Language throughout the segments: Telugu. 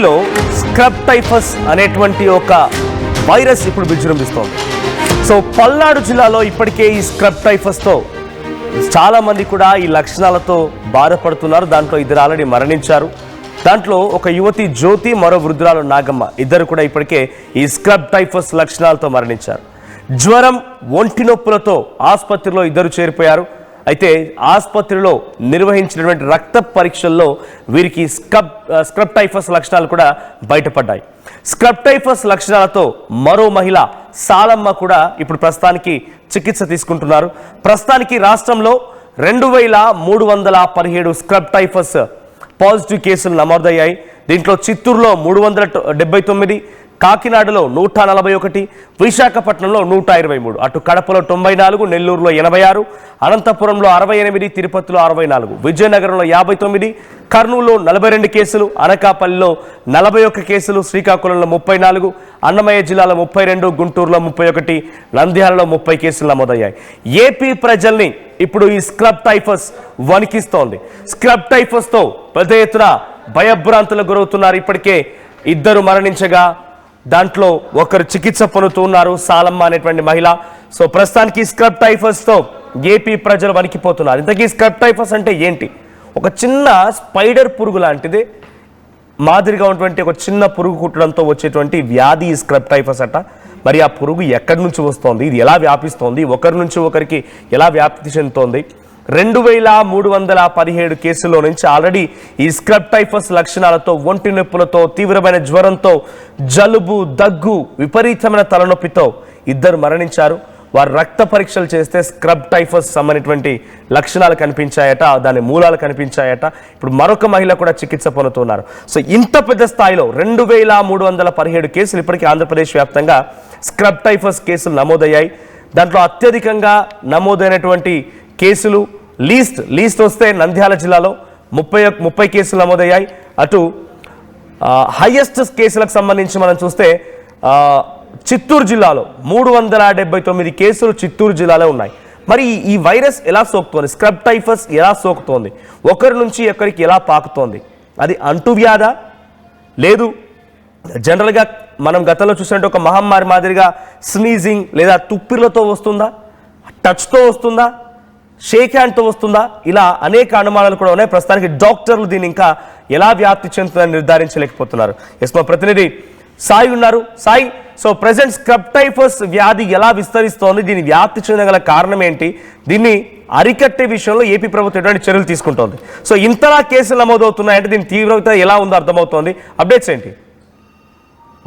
లో స్క్రబ్ టైఫస్ అనేటువంటి ఒక వైరస్ ఇప్పుడు విజృంభిస్తోంది. సో పల్నాడు జిల్లాలో ఇప్పటికే ఈ స్క్రబ్ టైఫస్తో చాలా మంది కూడా ఈ లక్షణాలతో బాధపడుతున్నారు. దాంట్లో ఇద్దరు ఆల్రెడీ మరణించారు. దాంట్లో ఒక యువతి జ్యోతి, మరో వృద్ధురాలు నాగమ్మ, ఇద్దరు కూడా ఇప్పటికే ఈ స్క్రబ్ టైఫస్ లక్షణాలతో మరణించారు. జ్వరం, ఒంటి నొప్పులతో ఆసుపత్రిలో ఇద్దరు చేరిపోయారు. అయితే ఆసుపత్రిలో నిర్వహించినటువంటి రక్త పరీక్షల్లో వీరికి స్క్రబ్ టైఫస్ లక్షణాలు కూడా బయటపడ్డాయి. స్క్రబ్ టైఫస్ లక్షణాలతో మరో మహిళ సాలమ్మ కూడా ఇప్పుడు ప్రస్తుతానికి చికిత్స తీసుకుంటున్నారు. ప్రస్తుతానికి రాష్ట్రంలో 2317 స్క్రబ్ టైఫస్ పాజిటివ్ కేసులు నమోదయ్యాయి. దీంట్లో చిత్తూరులో 379, కాకినాడలో 141, విశాఖపట్నంలో 123, అటు కడపలో 94, నెల్లూరులో 86, అనంతపురంలో 68, తిరుపతిలో 64, విజయనగరంలో 59, కర్నూలులో 42 కేసులు, అనకాపల్లిలో 41 కేసులు, శ్రీకాకుళంలో 34, అన్నమయ్య జిల్లాలో 32, గుంటూరులో 31, నంద్యాలలో 30 కేసులు నమోదయ్యాయి. ఏపీ ప్రజల్ని ఇప్పుడు ఈ స్క్రబ్ టైఫస్ వణికిస్తోంది. స్క్రబ్ టైఫస్తో పెద్ద ఎత్తున భయభ్రాంతులకు గురవుతున్నారు. ఇప్పటికే ఇద్దరు మరణించగా దాంట్లో ఒకరు చికిత్స పొందుతున్నారు, సాలమ్మ అనేటువంటి మహిళ. సో ప్రస్తుతానికి స్క్రబ్ టైఫస్తో ఏపీ ప్రజలు వణికిపోతున్నారు. ఇంతకీ స్క్రబ్ టైఫస్ అంటే ఏంటి? ఒక చిన్న స్పైడర్ పురుగు లాంటిది మాదిరిగా ఉన్నటువంటి ఒక చిన్న పురుగు కుట్టడంతో వచ్చేటువంటి వ్యాధి స్క్రబ్ టైఫస్ అట. మరి ఆ పురుగు ఎక్కడి నుంచి వస్తోంది, ఇది ఎలా వ్యాపిస్తోంది, ఒకరి నుంచి ఒకరికి ఎలా వ్యాప్తి చెందుతోంది? 2317 కేసుల్లో నుంచి ఆల్రెడీ ఈ స్క్రబ్ టైఫస్ లక్షణాలతో, ఒంటి నొప్పులతో, తీవ్రమైన జ్వరంతో, జలుబు, దగ్గు, విపరీతమైన తలనొప్పితో ఇద్దరు మరణించారు. వారు రక్త పరీక్షలు చేస్తే స్క్రబ్ టైఫస్ సంబంధించినటువంటి లక్షణాలు కనిపించాయట, దాని మూలాలు కనిపించాయట. ఇప్పుడు మరొక మహిళ కూడా చికిత్స పొందుతున్నారు. సో ఇంత పెద్ద స్థాయిలో 2317 కేసులు ఇప్పటికీ ఆంధ్రప్రదేశ్ వ్యాప్తంగా స్క్రబ్ టైఫస్ కేసులు నమోదయ్యాయి. దాంట్లో అత్యధికంగా నమోదైనటువంటి కేసులు లీస్ట్ వస్తే నంద్యాల జిల్లాలో 30 కేసులు నమోదయ్యాయి. అటు హైయెస్ట్ కేసులకు సంబంధించి మనం చూస్తే చిత్తూరు జిల్లాలో 379 కేసులు చిత్తూరు జిల్లాలో ఉన్నాయి. మరి ఈ వైరస్ ఎలా సోకుతోంది, స్క్రబ్ టైఫస్ ఎలా సోకుతోంది, ఒకరి నుంచి ఒకరికి ఎలా పాకుతోంది? అది అంటువ్యాధా, లేదు జనరల్గా మనం గతంలో చూసినట్టు ఒక మహమ్మారి మాదిరిగా స్నీజింగ్ లేదా తుప్పిర్లతో వస్తుందా, టచ్తో వస్తుందా, షేక్ హ్యాండ్తో వస్తుందా? ఇలా అనేక అనుమానాలు కూడా ఉన్నాయి. ప్రస్తుతానికి డాక్టర్లు దీన్ని ఇంకా ఎలా వ్యాప్తి చెందుతుందని నిర్ధారించలేకపోతున్నారు. ఎస్, మా ప్రతినిధి సాయి ఉన్నారు. Sai, so present scrub typhus వ్యాధి ఎలా విస్తరిస్తోంది, దీని వ్యాప్తి చెందగల కారణం ఏంటి, దీన్ని అరికట్టే విషయంలో ఏపీ ప్రభుత్వం ఎటువంటి చర్యలు తీసుకుంటోంది? సో ఇంతలా కేసులు నమోదవుతున్నాయంటే దీని తీవ్రత ఎలా ఉందో అర్థమవుతోంది. అప్డేట్స్ ఏంటి?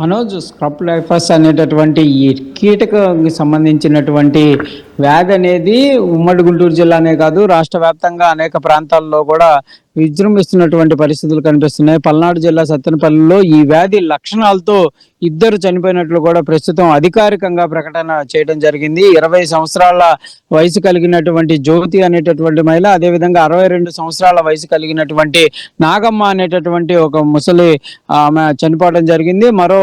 మనోజ్, స్క్రబ్ టైఫస్ అనేటటువంటి ఈ కీటకానికి సంబంధించినటువంటి వ్యాధి అనేది ఉమ్మడి గుంటూరు జిల్లానే కాదు, రాష్ట్ర వ్యాప్తంగా అనేక ప్రాంతాల్లో కూడా విజృంభిస్తున్నటువంటి పరిస్థితులు కనిపిస్తున్నాయి. పల్నాడు జిల్లా సత్తెనపల్లిలో ఈ వ్యాధి లక్షణాలతో ఇద్దరు చనిపోయినట్లు కూడా ప్రస్తుతం అధికారికంగా ప్రకటన చేయడం జరిగింది. 20 సంవత్సరాల వయసు కలిగినటువంటి జ్యోతి అనేటటువంటి మహిళ, అదేవిధంగా 62 సంవత్సరాల వయసు కలిగినటువంటి నాగమ్మ అనేటటువంటి ఒక ముసలి ఆమె చనిపోవడం జరిగింది. మరో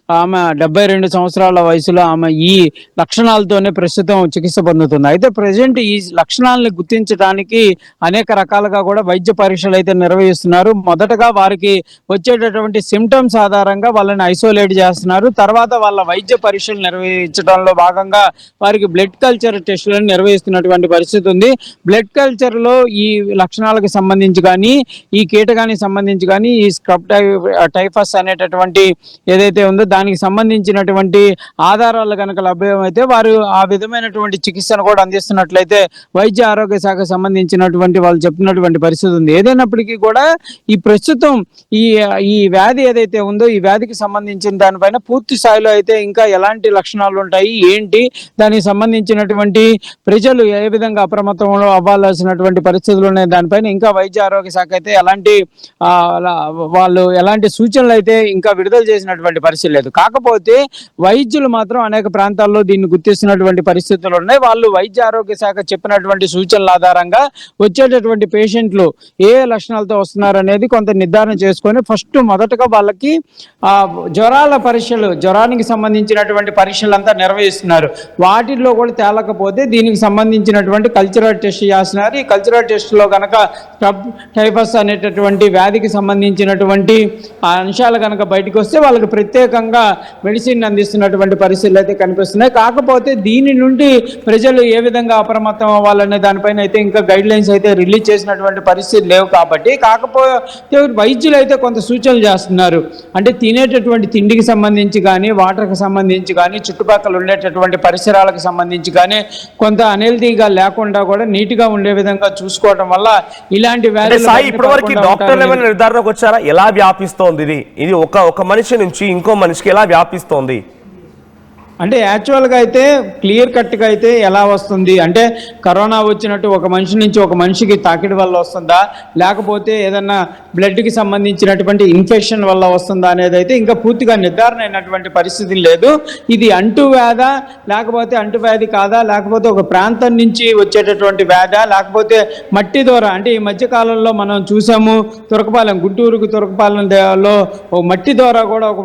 ఆమె 72 సంవత్సరాల వయసులో ఆమె ఈ లక్షణాలతోనే ప్రస్తుతం చికిత్స పొందుతుంది. అయితే ప్రజెంట్ ఈ లక్షణాలను గుర్తించడానికి అనేక రకాలుగా కూడా వైద్య పరీక్షలు అయితే నిర్వహిస్తున్నారు. మొదటగా వారికి వచ్చేటటువంటి సిమ్టమ్స్ ఆధారంగా వాళ్ళని ఐసోలేట్ చేస్తున్నారు. తర్వాత వాళ్ళ వైద్య పరీక్షలు నిర్వహించడంలో భాగంగా వారికి బ్లడ్ కల్చర్ టెస్టులను నిర్వహిస్తున్నటువంటి పరిస్థితి ఉంది. బ్లడ్ కల్చర్ లో ఈ లక్షణాలకు సంబంధించి కానీ, ఈ కీటకానికి సంబంధించి కానీ, ఈ స్క్రబ్ టైఫస్ అనేటటువంటి ఏదైతే ఉందో దానికి సంబంధించినటువంటి ఆధారాలు కనుక లభ్యమైతే వారు ఆ విధమైనటువంటి చికిత్సను కూడా అందిస్తున్నట్లయితే వైద్య ఆరోగ్య శాఖకు సంబంధించినటువంటి వాళ్ళు చెప్తున్నటువంటి పరిస్థితి ఉంది. ఏదైనప్పటికీ కూడా ఈ ప్రస్తుతం ఈ వ్యాధి ఏదైతే ఉందో ఈ వ్యాధికి సంబంధించిన దానిపైన పూర్తి స్థాయిలో అయితే ఇంకా ఎలాంటి లక్షణాలు ఉంటాయి, ఏంటి, దానికి సంబంధించినటువంటి ప్రజలు ఏ విధంగా అప్రమత్తంలో అవ్వాల్సినటువంటి పరిస్థితులు ఉన్నాయి, దానిపైన ఇంకా వైద్య ఆరోగ్య శాఖ అయితే ఎలాంటి వాళ్ళు ఎలాంటి సూచనలు అయితే ఇంకా విడుదల చేసినటువంటి పరిస్థితి లేదు. లేదు. కాకపోతే వైద్యులు మాత్రం అనేక ప్రాంతాల్లో దీన్ని గుర్తిస్తున్నటువంటి పరిస్థితులు ఉన్నాయి. వాళ్ళు వైద్య ఆరోగ్య శాఖ చెప్పినటువంటి సూచనల ఆధారంగా వచ్చేటటువంటి పేషెంట్లు ఏ లక్షణాలతో వస్తున్నారు అనేది కొంత నిర్ధారణ చేసుకొని ఫస్ట్ మొదటగా వాళ్ళకి జ్వరాల పరీక్షలు, జ్వరానికి సంబంధించినటువంటి పరీక్షలు అంతా నిర్వహిస్తున్నారు. వాటిల్లో కూడా తేలకపోతే దీనికి సంబంధించినటువంటి కల్చరల్ టెస్ట్ చేస్తున్నారు. ఈ కల్చరల్ టెస్ట్లో కనుక స్క్రబ్ టైఫస్ అనేటటువంటి వ్యాధికి సంబంధించినటువంటి అంశాలు కనుక బయటకు వస్తే వాళ్ళకి ప్రత్యేకంగా మెడిసిన్ అందిస్తున్నటువంటి పరిస్థితులు అయితే కనిపిస్తున్నాయి. కాకపోతే దీని నుండి ప్రజలు ఏ విధంగా అప్రమత్తం అవ్వాలనే దానిపైన అయితే ఇంకా గైడ్ లైన్స్ అయితే రిలీజ్ చేసినటువంటి పరిస్థితి లేవు. కాబట్టి కాకపోతే వైద్యులు అయితే కొంత సూచనలు చేస్తున్నారు. అంటే తినేటటువంటి తిండికి సంబంధించి కానీ, వాటర్కి సంబంధించి కానీ, చుట్టుపక్కల ఉండేటటువంటి పరిసరాలకు సంబంధించి కానీ కొంత అన్హెల్తీగా లేకుండా కూడా నీట్గా ఉండే విధంగా చూసుకోవడం వల్ల ఇలాంటి వ్యాధులు ఇప్పటివరకు డాక్టర్లు ఏమైనా నిర్ధారణకు వచ్చారా ఎలా వ్యాపిస్తోంది ఇది ఒక మనిషి నుంచి ఇంకో మనిషికి ఎలా వ్యాపిస్తోంది? అంటే యాక్చువల్గా అయితే క్లియర్ కట్గా అయితే ఎలా వస్తుంది అంటే కరోనా వచ్చినట్టు ఒక మనిషి నుంచి ఒక మనిషికి తాకిడి వల్ల వస్తుందా, లేకపోతే ఏదన్నా బ్లడ్కి సంబంధించినటువంటి ఇన్ఫెక్షన్ వల్ల వస్తుందా అనేది అయితే ఇంకా పూర్తిగా నిర్ధారణ అయినటువంటి పరిస్థితి లేదు. ఇది అంటువ్యాధా లేకపోతే అంటువ్యాధి కాదా, లేకపోతే ఒక ప్రాంతం నుంచి వచ్చేటటువంటి వ్యాధా, లేకపోతే మట్టి ద్వారా అంటే ఈ మధ్యకాలంలో మనం చూసాము తురకపాలెం, గుంటూరుకు తురకపాలెంలో మట్టి ద్వారా కూడా ఒక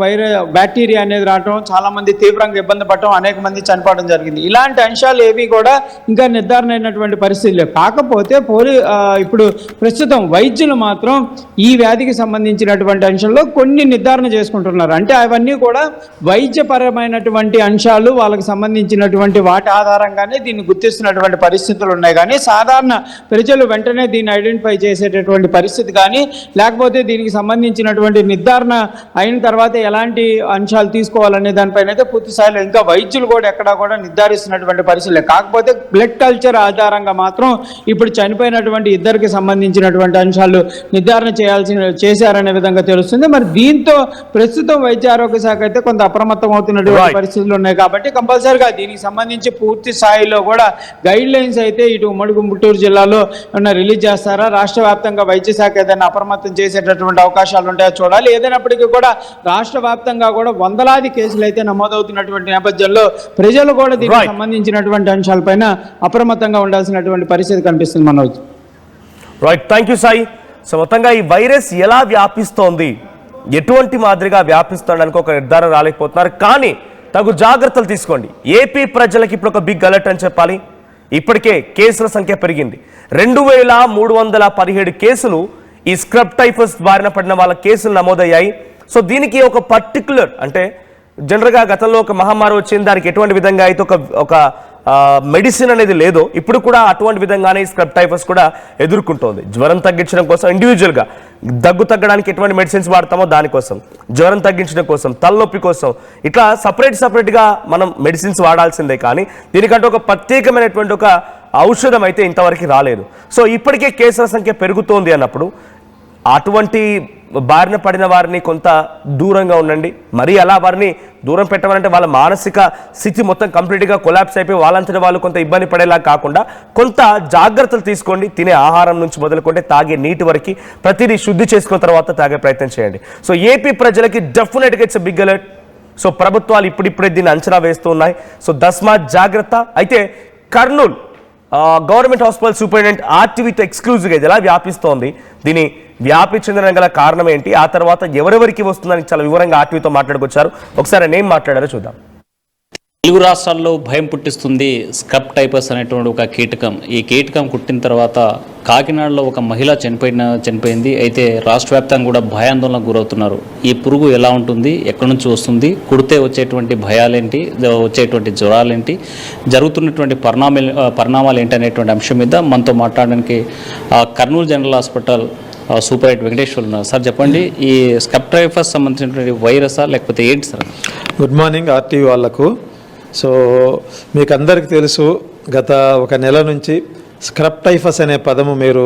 బ్యాక్టీరియా అనేది రావడం, చాలామంది తీవ్రంగా ఇబ్బంది పడటం, అనేక మంది చనిపోవడం జరిగింది. ఇలాంటి అంశాలు ఏవి కూడా ఇంకా నిర్ధారణ అయినటువంటి పరిస్థితి లేవు. కాకపోతే ఇప్పుడు ప్రస్తుతం వైద్యులు మాత్రం ఈ వ్యాధికి సంబంధించినటువంటి అంశాల్లో కొన్ని నిర్ధారణ చేసుకుంటున్నారు. అంటే అవన్నీ కూడా వైద్యపరమైనటువంటి అంశాలు, వాళ్ళకి సంబంధించినటువంటి వాటి ఆధారంగానే దీన్ని గుర్తిస్తున్నటువంటి పరిస్థితులు ఉన్నాయి. కానీ సాధారణ ప్రజలు వెంటనే దీన్ని ఐడెంటిఫై చేసేటటువంటి పరిస్థితి కానీ, లేకపోతే దీనికి సంబంధించినటువంటి నిర్ధారణ అయిన తర్వాత ఎలాంటి అంశాలు తీసుకోవాలనే దానిపైన అయితే పూర్తి స్థాయిలో ఇంకా వైద్యులు కూడా ఎక్కడా కూడా నిర్ధారిస్తున్నటువంటి పరిస్థితులే. కాకపోతే బ్లడ్ కల్చర్ ఆధారంగా మాత్రం ఇప్పుడు చనిపోయినటువంటి ఇద్దరికి సంబంధించినటువంటి అంశాలు నిర్ధారణ చేశారనే విధంగా తెలుస్తుంది. మరి దీంతో ప్రస్తుతం వైద్య ఆరోగ్య శాఖ అయితే కొంత అప్రమత్తం అవుతున్నటువంటి పరిస్థితులు ఉన్నాయి. కాబట్టి కంపల్సరిగా దీనికి సంబంధించి పూర్తి స్థాయిలో కూడా గైడ్ లైన్స్ అయితే ఇటు ఉమ్మడి గుంటూరు జిల్లాలో రిలీజ్ చేస్తారా, రాష్ట్ర వ్యాప్తంగా వైద్య శాఖ ఏదైనా అప్రమత్తం చేసేటటువంటి అవకాశాలు ఉంటాయో చూడాలి. ఏదైనప్పటికీ కూడా రాష్ట్ర వ్యాప్తంగా కూడా వందలాది కేసులు అయితే నమోదవుతున్నటువంటి నేపథ్యంలో ప్రజలు కూడా దీనికి సంబంధించినటువంటి అంశాలపైన అప్రమత్తంగా ఉండాల్సినటువంటి పరిస్థితి కనిపిస్తుంది. Manoj right, thank you Sai. So మొత్తంగా ఈ వైరస్ ఎలా వ్యాపిస్తోంది, ఎటువంటి మాదిరిగా వ్యాపిస్తోందని ఒక నిర్ధారణ రాలేకపోతున్నారు. కానీ తగు జాగ్రత్తలు తీసుకోండి. ఏపీ ప్రజలకి ఇప్పుడు ఒక బిగ్ అలర్ట్ అని చెప్పాలి. ఇప్పటికే కేసుల సంఖ్య పెరిగింది. 2317 కేసులు ఈ స్క్రబ్ టైఫస్ బారిన పడిన వాళ్ళ కేసులు నమోదయ్యాయి. సో దీనికి ఒక పర్టికులర్ అంటే జనరల్గా గతంలో ఒక మహమ్మారి వచ్చింది, దానికి ఎటువంటి విధంగా అయితే ఒక మెడిసిన్ అనేది లేదో ఇప్పుడు కూడా అటువంటి విధంగానే స్క్రబ్ టైఫస్ కూడా ఎదుర్కొంటోంది. జ్వరం తగ్గించడం కోసం ఇండివిజువల్గా దగ్గు తగ్గడానికి ఎటువంటి మెడిసిన్స్ వాడతామో దానికోసం, జ్వరం తగ్గించడం కోసం, తలనొప్పి కోసం ఇట్లా సపరేట్గా మనం మెడిసిన్స్ వాడాల్సిందే. కానీ దీనికంటే ఒక ప్రత్యేకమైనటువంటి ఒక ఔషధం అయితే ఇంతవరకు రాలేదు. సో ఇప్పటికే కేసుల సంఖ్య పెరుగుతోంది అన్నప్పుడు అటువంటి బారిన పడిన వారిని కొంత దూరంగా ఉండండి. మరి అలా వారిని దూరం పెట్టవాలంటే వాళ్ళ మానసిక స్థితి మొత్తం కంప్లీట్గా కొలాప్స్ అయిపోయి వాళ్ళంతటి వాళ్ళు కొంత ఇబ్బంది పడేలా కాకుండా కొంత జాగ్రత్తలు తీసుకోండి. తినే ఆహారం నుంచి మొదలుకుంటే తాగే నీటి వరకు ప్రతిదీ శుద్ధి చేసుకున్న తర్వాత తాగే ప్రయత్నం చేయండి. సో ఏపీ ప్రజలకి డెఫినెట్గా ఇట్స్ బిగ్ అలర్ట్. సో ప్రభుత్వాలు ఇప్పుడిప్పుడే దీన్ని అంచనా వేస్తూ ఉన్నాయి. సో దస్మాత్ జాగ్రత్త. అయితే కర్నూలు గవర్నమెంట్ హాస్పిటల్ సూపరింటెండెంట్ ఆర్టీవీతో ఎక్స్క్లూజివ్గా ఇది ఎలా వ్యాపిస్తోంది, దీని వ్యాపి చెందడం గల కారణం ఏంటి, ఆ తర్వాత ఎవరెవరికి వస్తుందని చాలా వివరంగా ఆర్టీవీతో మాట్లాడుకొచ్చారు. ఒకసారి నేను మాట్లాడారో చూద్దాం. తెలుగు రాష్ట్రాల్లో భయం పుట్టిస్తుంది స్క్రబ్ టైఫస్ అనేటువంటి ఒక కీటకం. ఈ కీటకం కుట్టిన తర్వాత కాకినాడలో ఒక మహిళ చనిపోయింది. అయితే రాష్ట్ర వ్యాప్తంగా కూడా భయాందోళనకు గురవుతున్నారు. ఈ పురుగు ఎలా ఉంటుంది, ఎక్కడి నుంచి వస్తుంది, కుడితే వచ్చేటువంటి భయాలేంటి, వచ్చేటువంటి జ్వరాలేంటి, జరుగుతున్నటువంటి పరిణామాలు ఏంటి అనేటువంటి అంశం మీద మనతో మాట్లాడడానికి Kurnool general hospital superintendent Venkateshwar ఉన్నారు. సార్ చెప్పండి, ఈ స్క్రబ్ టైఫస్ సంబంధించినటువంటి వైరసా లేకపోతే ఏంటి సార్? గుడ్ మార్నింగ్ ఆర్టీవీ వాళ్ళకు. సో మీకు అందరికీ తెలుసు, గత ఒక నెల నుంచి స్క్రబ్ టైఫస్ అనే పదము మీరు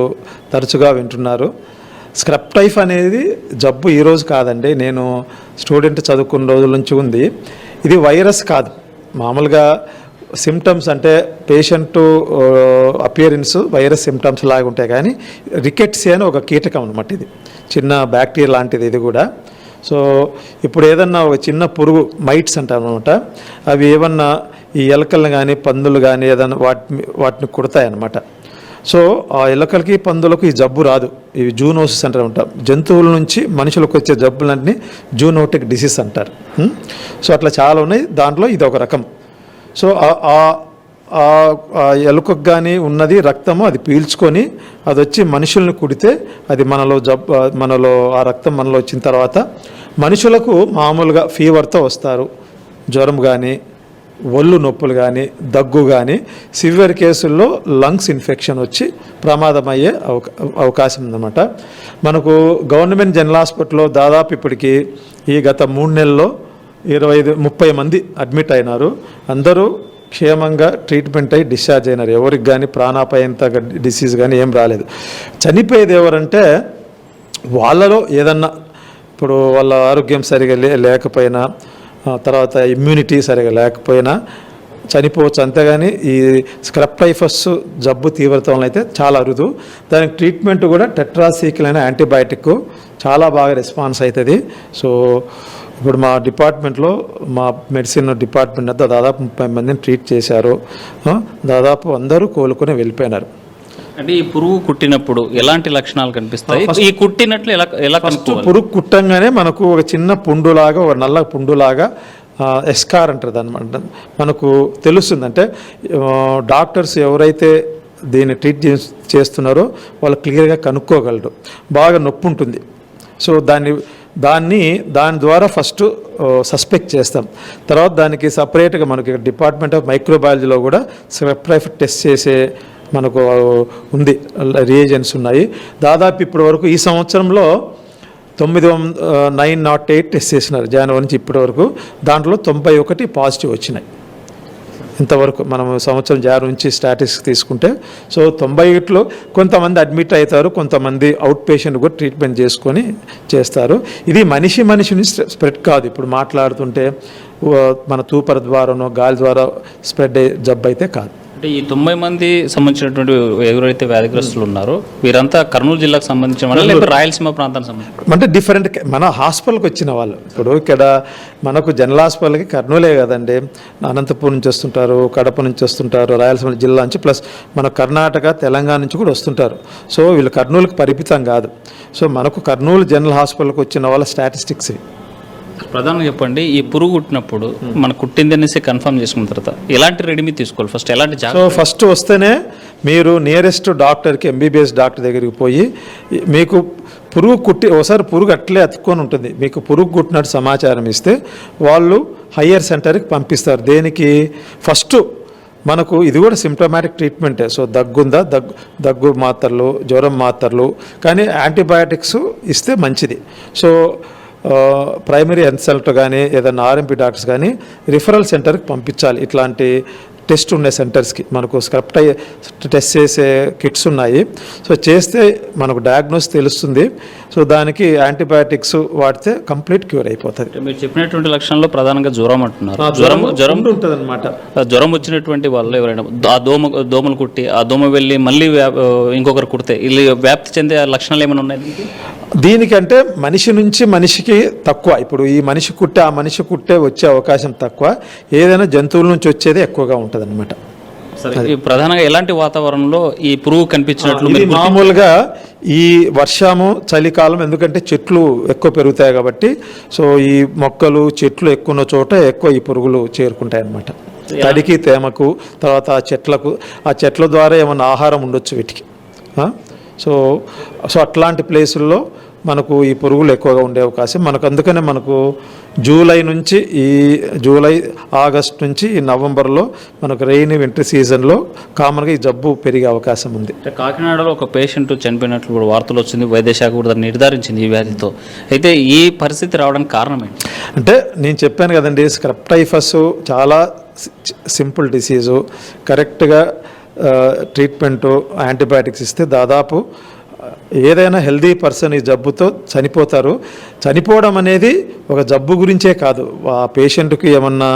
తరచుగా వింటున్నారు. స్క్రబ్ టైఫ్ అనేది జబ్బు ఈరోజు కాదండి, నేను స్టూడెంట్ చదువుకున్న రోజుల నుంచి ఉంది. ఇది వైరస్ కాదు, మామూలుగా సిమ్టమ్స్ అంటే పేషెంట్ అపియరెన్స్ వైరస్ సిమ్టమ్స్ లాగా ఉంటాయి. కానీ రికెట్సీ అని ఒక కీటకం అనమాట. ఇది చిన్న బ్యాక్టీరియా లాంటిది. ఇది కూడా సో ఇప్పుడు ఏదన్నా ఒక చిన్న పురుగు మైట్స్ అంటారు అనమాట, అవి ఏమన్నా ఈ ఎలకలను కానీ పందులు కానీ ఏదన్నా వాటిని కుడతాయన్నమాట. సో ఆ ఎలకలకి పందులకు ఈ జబ్బు రాదు, ఇవి జూనోసిస్ అంటారు అనమాట. జంతువుల నుంచి మనుషులకు వచ్చే జబ్బులన్నీ జూనోటిక్ డిసీజ్ అంటారు. సో అట్లా చాలా ఉన్నాయి, దాంట్లో ఇది ఒక రకం. సో ఆ ఎలుకకు కానీ ఉన్నది రక్తము, అది పీల్చుకొని అది వచ్చి మనుషుల్ని కుడితే అది మనలో ఆ రక్తం మనలో వచ్చిన తర్వాత మనుషులకు మామూలుగా ఫీవర్తో వస్తారు, జ్వరం కానీ ఒళ్ళు నొప్పులు కానీ దగ్గు కానీ, సివియర్ కేసుల్లో లంగ్స్ ఇన్ఫెక్షన్ వచ్చి ప్రమాదమయ్యే అవకాశం ఉందన్నమాట. మనకు గవర్నమెంట్ జనరల్ హాస్పిటల్లో దాదాపు ఇప్పటికి ఈ గత 3 నెలల్లో 25-30 మంది అడ్మిట్ అయినారు. అందరూ క్షేమంగా ట్రీట్మెంట్ అయ్యి డిశ్చార్జ్ అయినారు. ఎవరికి కానీ ప్రాణాపాయంత డిసీజ్ కానీ ఏం రాలేదు. చనిపోయేది ఎవరంటే వాళ్ళలో ఏదన్నా ఇప్పుడు వాళ్ళ ఆరోగ్యం సరిగా లేకపోయినా, తర్వాత ఇమ్యూనిటీ సరిగా లేకపోయినా చనిపోవచ్చు. అంతేగాని ఈ స్క్రబ్ టైఫస్ జబ్బు తీవ్రత వల్ల అయితే చాలా అరుదు. దానికి ట్రీట్మెంట్ కూడా టెట్రాసైక్లిన్ అనే యాంటీబయాటిక్ చాలా బాగా రెస్పాన్స్ అవుతుంది. సో ఇప్పుడు మా డిపార్ట్మెంట్లో, మా మెడిసిన్ డిపార్ట్మెంట్ అంతా దాదాపు 30 మందిని ట్రీట్ చేశారు. దాదాపు అందరూ కోలుకొని వెళ్ళిపోయినారు. అంటే ఈ పురుగు కుట్టినప్పుడు ఎలాంటి లక్షణాలు కనిపిస్తాయి? ఈ కుట్టినట్లు ఎలా కనుక్కోవాలి? పురుగు కుట్టంగానే మనకు ఒక చిన్న పుండులాగా, ఒక నల్ల పుండులాగా ఎస్కార్ అంటారు అనమాట, మనకు తెలుస్తుంది. అంటే డాక్టర్స్ ఎవరైతే దీన్ని ట్రీట్ చేస్తున్నారో వాళ్ళు క్లియర్గా కనుక్కోగలరు. బాగా నొప్పి ఉంటుంది. సో దాని ద్వారా ఫస్ట్ సస్పెక్ట్ చేస్తాం. తర్వాత దానికి సపరేట్గా మనకి డిపార్ట్మెంట్ ఆఫ్ మైక్రోబయాలజీలో కూడా స్క్రబ్ టైఫస్ టెస్ట్ చేసే మనకు ఉంది, రియేజెంట్స్ ఉన్నాయి. దాదాపు ఇప్పటి వరకు ఈ సంవత్సరంలో 908 టెస్ట్ చేసినారు జనవరి నుంచి ఇప్పటి వరకు. దాంట్లో 91 పాజిటివ్ వచ్చినాయి ఇంతవరకు. మనం సంవత్సరం జనవరి నుంచి స్టాటిస్టిక్స్ తీసుకుంటే. సో 91లో కొంతమంది అడ్మిట్ అవుతారు, కొంతమంది అవుట్ పేషెంట్ కూడా ట్రీట్మెంట్ చేసుకొని చేస్తారు. ఇది మనిషి స్ప్రెడ్ కాదు. ఇప్పుడు మాట్లాడుతుంటే మన తూపర ద్వారానో గాలి ద్వారా స్ప్రెడ్ అయ్యే జబ్బు అయితే కాదు. అంటే ఈ 90 మంది సంబంధించినటువంటి ఎవరైతే వ్యాధిగ్రస్తులు ఉన్నారో వీరంతా కర్నూలు జిల్లాకు సంబంధించిన వాళ్ళు, లేకపోతే రాయలసీమ ప్రాంతానికి సంబంధించి? అంటే డిఫరెంట్ మన హాస్పిటల్కి వచ్చిన వాళ్ళు. ఇప్పుడు ఇక్కడ మనకు జనరల్ హాస్పిటల్కి కర్నూలే కదండి, అనంతపురం నుంచి వస్తుంటారు, కడప నుంచి వస్తుంటారు, రాయలసీమ జిల్లా నుంచి, ప్లస్ మన కర్ణాటక తెలంగాణ నుంచి కూడా వస్తుంటారు. సో వీళ్ళు కర్నూలుకి పరిమితం కాదు. సో మనకు కర్నూలు జనరల్ హాస్పిటల్కి వచ్చిన వాళ్ళ స్టాటిస్టిక్స్. ప్రధానంగా చెప్పండి, ఈ పురుగు కుట్టినప్పుడు మనకు కుట్టింది అనేసి కన్ఫర్మ్ చేసుకున్న తర్వాత ఎలాంటి రెడీమీ తీసుకోవాలి? ఫస్ట్ ఎలాంటి సో ఫస్ట్ వస్తేనే మీరు నియరెస్ట్ డాక్టర్కి, ఎంబీబీఎస్ డాక్టర్ దగ్గరికి పోయి మీకు ఒకసారి పురుగు అట్లే అతుక్కొని ఉంటుంది, మీకు పురుగు కుట్టినట్టు సమాచారం ఇస్తే వాళ్ళు హయ్యర్ సెంటర్కి పంపిస్తారు. దేనికి? ఫస్ట్ మనకు ఇది కూడా సిమ్టమాటిక్ ట్రీట్మెంటే. సో దగ్గుందా, దగ్గు మాత్రలు, జ్వరం మాత్రలు, కానీ యాంటీబయాటిక్స్ ఇస్తే మంచిది. సో ప్రైమరీ కన్సల్ట్ కానీ ఏదైనా ఆర్ఎంపీ డాక్టర్స్ కానీ రిఫరల్ సెంటర్కి పంపించాలి. ఇట్లాంటి టెస్ట్ ఉండే సెంటర్స్కి మనకు స్క్రబ్ టెస్ట్ చేసే కిట్స్ ఉన్నాయి. సో చేస్తే మనకు డయాగ్నోస్ తెలుస్తుంది. సో దానికి యాంటీబయాటిక్స్ వాడితే కంప్లీట్ క్యూర్ అయిపోతుంది. మీరు చెప్పినటువంటి లక్షణంలో ప్రధానంగా జ్వరం అంటున్నారు. జ్వరం ఉంటుంది అనమాట. జ్వరం వచ్చినటువంటి వాళ్ళు ఎవరైనా ఆ దోమలు కుట్టి ఆ దోమ వెళ్ళి మళ్ళీ ఇంకొకరు కుడితే వీళ్ళు వ్యాప్తి చెందే లక్షణాలు ఏమైనా ఉన్నాయి? దీనికంటే మనిషి నుంచి మనిషికి తక్కువ. ఇప్పుడు ఈ మనిషి కుట్టే ఆ మనిషి కుట్టే వచ్చే అవకాశం తక్కువ. ఏదైనా జంతువుల నుంచి వచ్చేది ఎక్కువగా ఉంటుంది అనమాట. ప్రధానంగా ఎలాంటి వాతావరణంలో ఈ పురుగు కనిపించినట్లు? మామూలుగా ఈ వర్షము, చలికాలం, ఎందుకంటే చెట్లు ఎక్కువ పెరుగుతాయి కాబట్టి, సో ఈ మొక్కలు చెట్లు ఎక్కువ ఉన్న చోట ఎక్కువ ఈ పురుగులు చేరుకుంటాయి అన్నమాట. తడికి, తేమకు, తర్వాత ఆ చెట్ల ద్వారా ఏమన్నా ఆహారం ఉండొచ్చు వీటికి. సో అట్లాంటి ప్లేసుల్లో మనకు ఈ పురుగులు ఎక్కువగా ఉండే అవకాశం మనకు. అందుకనే మనకు జూలై ఆగస్ట్ నుంచి ఈ నవంబర్లో మనకు రెయిన్ వింటర్ సీజన్లో కామన్గా ఈ జబ్బు పెరిగే అవకాశం ఉంది. కాకినాడలో ఒక పేషెంట్ చనిపోయినట్లు కూడా వార్తలు వచ్చింది, వైద్యశాఖ కూడా నిర్ధారించింది ఈ వ్యాధితో. అయితే ఈ పరిస్థితి రావడానికి కారణం ఏంటి? అంటే నేను చెప్పాను కదండి, స్క్రబ్ టైఫస్ చాలా సింపుల్ డిసీజు. కరెక్ట్గా ట్రీట్మెంటు, యాంటీబయాటిక్స్ ఇస్తే దాదాపు ఏదైనా హెల్దీ పర్సన్ ఈ జబ్బుతో చనిపోతారు. చనిపోవడం అనేది ఒక జబ్బు గురించే కాదు, ఆ పేషెంట్కి ఏమన్నా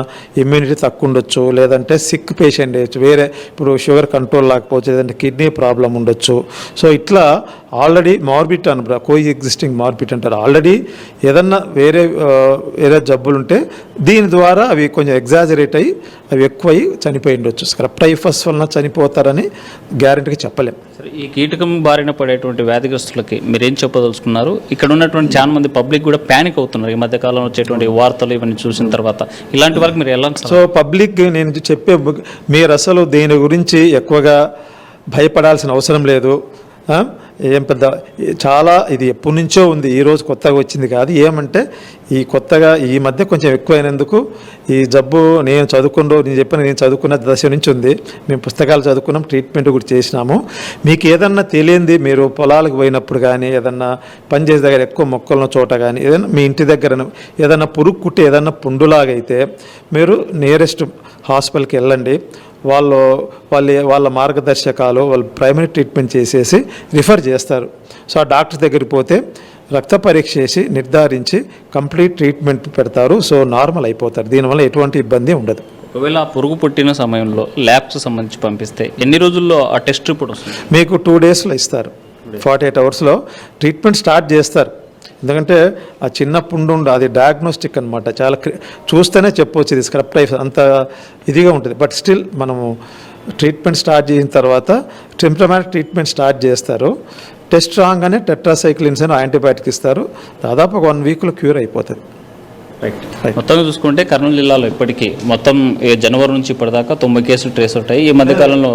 ఇమ్యూనిటీ తక్కువ ఉండొచ్చు, లేదంటే సిక్ పేషెంట్ అయ్యచ్చు, వేరే ఇప్పుడు షుగర్ కంట్రోల్ లేకపోవచ్చు, లేదంటే కిడ్నీ ప్రాబ్లం ఉండొచ్చు. సో ఇట్లా ఆల్రెడీ మార్బిట్ అని కో ఎగ్జిస్టింగ్ మార్బిట్ అంటారు. ఆల్రెడీ ఏదన్నా వేరే జబ్బులు ఉంటే దీని ద్వారా అవి కొంచెం ఎగ్జాజరేట్ అయ్యి అవి ఎక్కువై చనిపోయి ఉండొచ్చు. స్క్రబ్ టైఫస్ వలన చనిపోతారని గ్యారెంటీగా చెప్పలేం. సరే, ఈ కీటకం బారిన పడేటువంటి వ్యాధిగ్రస్తులకి మీరేం చెప్పదలుచుకున్నారు? ఇక్కడ ఉన్నటువంటి చాలా మంది పబ్లిక్ కూడా ప్యానిక్ అవుతున్నారు ఈ మధ్యకాలంలో వచ్చేటువంటి వార్తలు ఇవన్నీ చూసిన తర్వాత. ఇలాంటి వాళ్ళకి మీరు ఎలా? సో పబ్లిక్ నేను చెప్పే మీరు అసలు దీని గురించి ఎక్కువగా భయపడాల్సిన అవసరం లేదు. ఏం పెద్ద చాలా ఇది ఎప్పటి నుంచో ఉంది, ఈరోజు కొత్తగా వచ్చింది కాదు. ఏమంటే ఈ కొత్తగా ఈ మధ్య కొంచెం ఎక్కువైనందుకు ఈ జబ్బు నేను చదువుకున్న దశ నుంచి ఉంది. మేము పుస్తకాలు చదువుకున్నాం, ట్రీట్మెంట్ కూడా చేసినాము. మీకు ఏదన్నా తెలియంది మీరు పొలాలకు పోయినప్పుడు కానీ, ఏదన్నా పని చేసే దగ్గర ఎక్కువ మొక్కలున్న చోట కానీ, ఏదైనా మీ ఇంటి దగ్గర ఏదన్నా పురుగు కుట్టి ఏదన్నా పుండులాగైతే మీరు నియరెస్ట్ హాస్పిటల్కి వెళ్ళండి. వాళ్ళ మార్గదర్శకాలు వాళ్ళు ప్రైమరీ ట్రీట్మెంట్ చేసేసి రిఫర్ చేస్తారు. సో ఆ డాక్టర్ దగ్గరికి పోతే రక్త పరీక్ష చేసి నిర్ధారించి కంప్లీట్ ట్రీట్మెంట్ పెడతారు. సో నార్మల్ అయిపోతారు. దీనివల్ల ఎటువంటి ఇబ్బంది ఉండదు. ఒకవేళ ఆ పురుగు పుట్టిన సమయంలో ల్యాబ్స్ సంబంధించి పంపిస్తే ఎన్ని రోజుల్లో ఆ టెస్ట్ రిపోర్ట్ వస్తుంది? మీకు 2 daysలో ఇస్తారు. 48 hours ట్రీట్మెంట్ స్టార్ట్ చేస్తారు. ఎందుకంటే ఆ చిన్న పుండు అది డయాగ్నోస్టిక్ అనమాట. చాలా చూస్తేనే చెప్పవచ్చు ఇది స్క్రబ్ టైఫస్ అంత ఇదిగా ఉంటుంది. బట్ స్టిల్ మనము ట్రీట్మెంట్ స్టార్ట్ చేసిన తర్వాత సిమ్ప్టమాటిక్ ట్రీట్మెంట్ స్టార్ట్ చేస్తారు. టెస్ట్ రాగానే టెట్రాసైక్లిన్స్ అని యాంటీబయాటిక్ ఇస్తారు. దాదాపు ఒక 1 weekలో క్యూర్ అయిపోతుంది. రైట్. మొత్తంగా చూసుకుంటే కర్నూలు జిల్లాలో ఇప్పటికీ మొత్తం జనవరి నుంచి ఇప్పటిదాకా 90 కేసులు ట్రేస్ అవుతాయి. ఈ మధ్యకాలంలో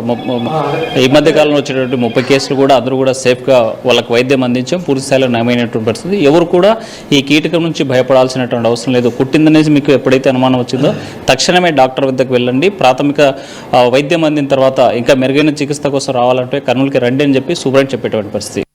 వచ్చేటువంటి 30 కేసులు కూడా అందరూ కూడా సేఫ్గా వాళ్ళకి వైద్యం అందించాం. పూర్తి స్థాయిలో నయమైనటువంటి పరిస్థితి. ఎవరు కూడా ఈ కీటకం నుంచి భయపడాల్సినటువంటి అవసరం లేదు. కుట్టిందనేసి మీకు ఎప్పుడైతే అనుమానం వచ్చిందో తక్షణమే డాక్టర్ వద్దకు వెళ్ళండి. ప్రాథమిక వైద్యం అందిన తర్వాత ఇంకా మెరుగైన చికిత్స కోసం రావాలంటే కర్నూలుకి రండి అని చెప్పి సూపరింట్ చెప్పేటువంటి పరిస్థితి.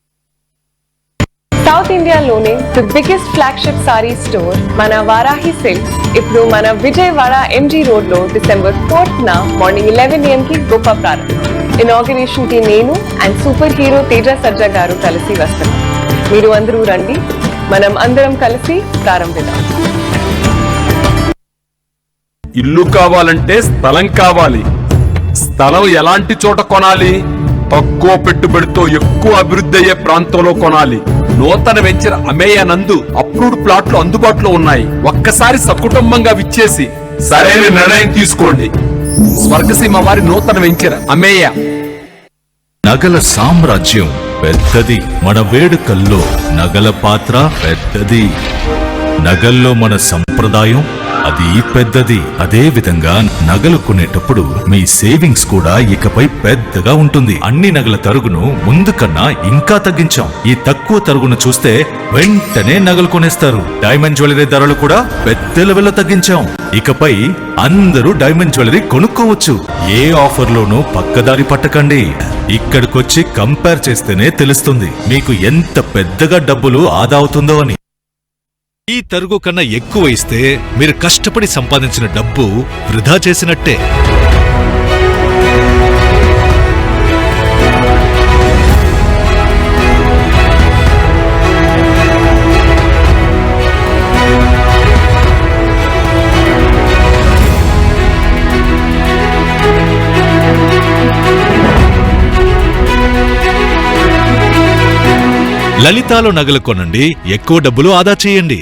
సౌత్ ఇండియాలోనే the biggest flagship sorry store మన వారాహి సిల్క్స్ ఇప్పుడు మన విజయవాడ ఎంజీ రోడ్ లో December 4th మార్నింగ్ 11 AM కి గొప్ప ప్రారంభం. ఇనాగరేషన్ కి నేను and super hero Teja Sarja గారు కలిసి వస్తున్నాం. మీరు అందరూ రండి, మనం అందరం కలిసి ప్రారంభిద్దాం. ఇల్లు కావాలంటే స్థలం కావాలి. స్థలం ఎలాంటి చోట కొనాలి? తక్కువ పెట్టుబడితో ఎక్కువ అభివృద్ధి అయ్యే ప్రాంతంలో కొనాలి. నూతన వెంచర్ అమేయ నందు అప్రూవ్డ్ ప్లాట్లు అందుబాటులో ఉన్నాయి. ఒక్కసారి సకుటుంబంగా విచ్చేసి సరైన నిర్ణయం తీసుకోండి. స్వర్గసీమ వారి నూతన వెంచర్ అమేయ. నగల సామ్రాజ్యం పెద్దది, మన వేడుకల్లో నగల పాత్ర పెద్దది. నగల్లో మన సంప్రదాయం అది పెద్దది. అదే విధంగా నగలు కొనేటప్పుడు మీ సేవింగ్స్ కూడా ఇకపై పెద్దగా ఉంటుంది. అన్ని నగల తరుగును ముందు కన్నా ఇంకా తగ్గించాం. ఈ తక్కువ తరుగును చూస్తే వెంటనే నగలు కొనేస్తారు. డైమండ్ జ్యువెలరీ ధరలు కూడా పెద్ద లెవెల్లో తగ్గించాం. ఇకపై అందరూ డైమండ్ జ్యువెలరీ కొనుక్కోవచ్చు. ఏ ఆఫర్లోనూ పక్కదారి పట్టకండి. ఇక్కడికొచ్చి కంపేర్ చేస్తేనే తెలుస్తుంది మీకు ఎంత పెద్దగా డబ్బులు ఆదా అవుతుందో అని. ఈ తరుగు కన్నా ఎక్కువ ఇస్తే మీరు కష్టపడి సంపాదించిన డబ్బు వృధా చేసినట్టే. లలితాలో నగలు కొనండి, ఎక్కువ డబ్బులు ఆదా చేయండి.